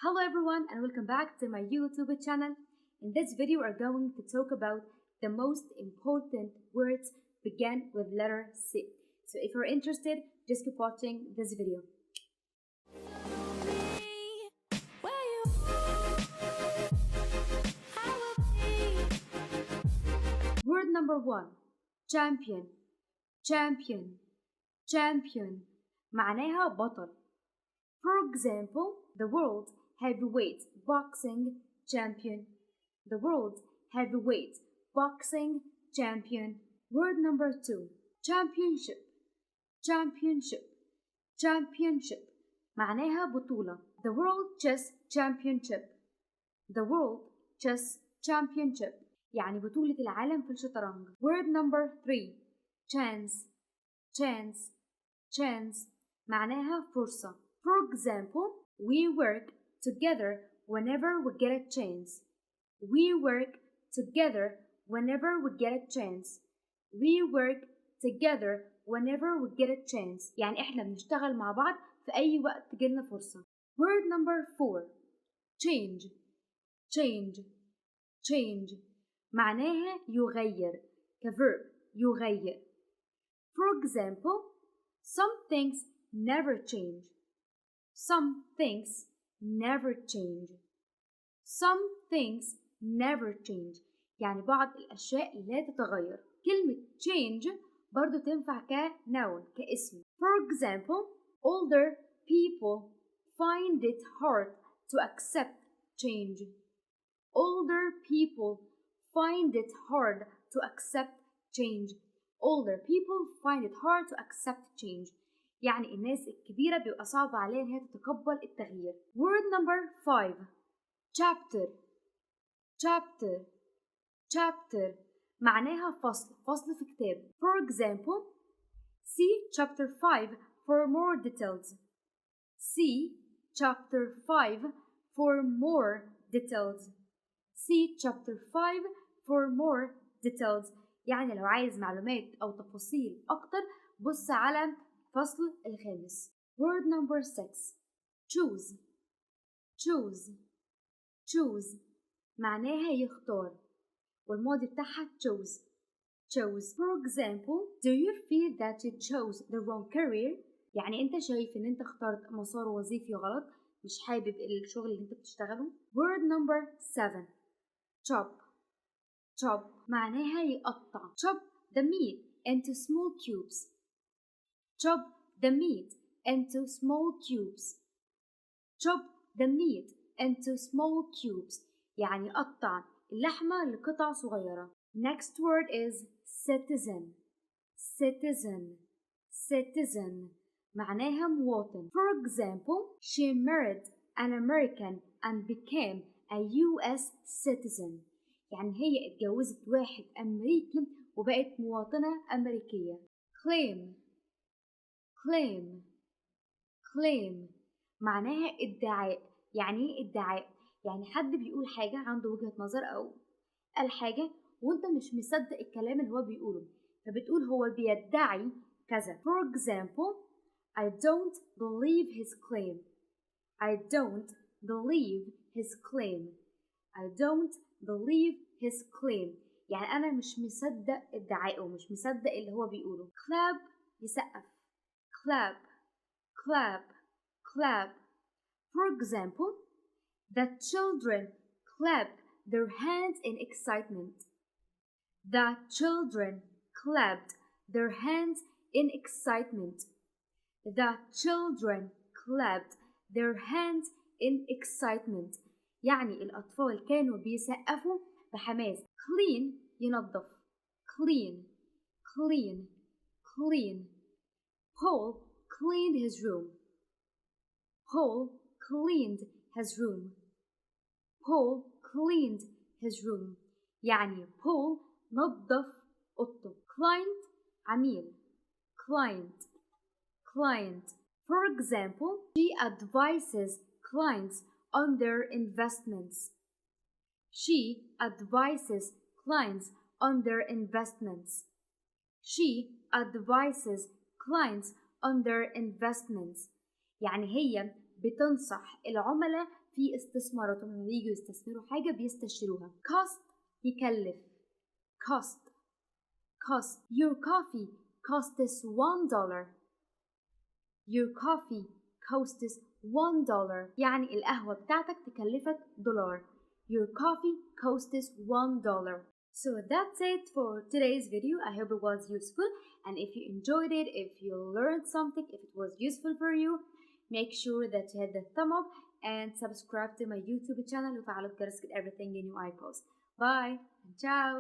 Hello everyone and welcome back to my YouTube channel. In this video we're going to talk about the most important words begin with letter C. So if you're interested, just keep watching this video. Word number 1. Champion. Champion. Champion. معناها بطل. For example, the world heavyweight boxing champion. The world heavyweight boxing champion. Word number 2. Championship. Championship. Championship. معناها بطولة. The world chess championship. The world chess championship. يعني بطولة العالم في الشطرنج. Word number 3. Chance. Chance. Chance. معناها فرصة. For example, we work together whenever we get a chance. We work together whenever we get a chance. We work together whenever we get a chance. يعني احنا بنشتغل مع بعض في أي وقت تجيلنا فرصة. Word number 4. Change. Change. Change. معناها يغير. كverb يغير. For example, some things never change. Some things never change. Some things never change. يعني بعض الأشياء لا تتغير. كلمة change برضو تنفع كnoun كاسم. For example, older people find it hard to accept change. Older people find it hard to accept change. Older people find it hard to accept change. يعني الناس الكبيرة بيبقى صعب عليها إنها تتقبل التغيير. Word number 5. Chapter. Chapter. Chapter. معناها فصل. فصل في كتاب. For example, see chapter 5 for more details. See chapter 5 for more details. See chapter 5 for more details. يعني لو عايز معلومات أو تفاصيل أكتر بص على فصل الخامس. Word number 6. Choose. Choose. Choose. معناها يختار. والماضي بتاعها chose. Chose. For example, do you feel that you chose the wrong career? يعني انت شايف ان انت اخترت مسار وظيفي غلط مش حابب الشغل اللي انت بتشتغله. Word number 7. Chop. Chop. معناها يقطع. Chop the meat into small cubes. Chop the meat into small cubes. Chop the meat into small cubes. يعني قطع اللحمة لقطع صغيرة. Next word is citizen. Citizen. Citizen. معناها مواطن. For example, she married an American and became a US citizen. يعني هي اتجوزت واحد أمريكي وبقت مواطنة أمريكية. Claim. Claim. Claim. معناها ادعاء. يعني ايه ادعاء؟ يعني حد بيقول حاجة عنده وجهة نظر أو قال حاجة وانت مش مصدق الكلام اللي هو بيقوله فبتقول هو بيدعي كذا. For example, I don't believe his claim. I don't believe his claim. I don't believe his claim. يعني أنا مش مصدق ادعائه مش مصدق اللي هو بيقوله. clap يسقف. clap. clap. clap. For example, the children clapped their hands in excitement. The children clapped their hands in excitement. The children clapped their hands in excitement. يعني الأطفال كانوا بيسقفوا بحماس. Clean ينظف. Clean. Clean. Clean. Paul cleaned his room. Paul cleaned his room. Paul cleaned his room. يعني Paul نظف أوضته. Client عميل. Client. Client. For example, she advises clients on their investments. She advises clients on their investments. She advises clients on their investments. يعني هي بتنصح العملاء في استثماراتهم، لما ييجوا يستثمروا حاجة بيستشيروها. cost يكلف. cost your coffee costs $1. your coffee costs $1 يعني القهوة بتاعتك تكلفك $1. your coffee costs $1. So that's it for today's video. I hope it was useful, and if you enjoyed it, if you learned something, if it was useful for you, make sure that you hit the thumb up and subscribe to my YouTube channel وفعلوا الجرس to get everything new I post. Bye and ciao.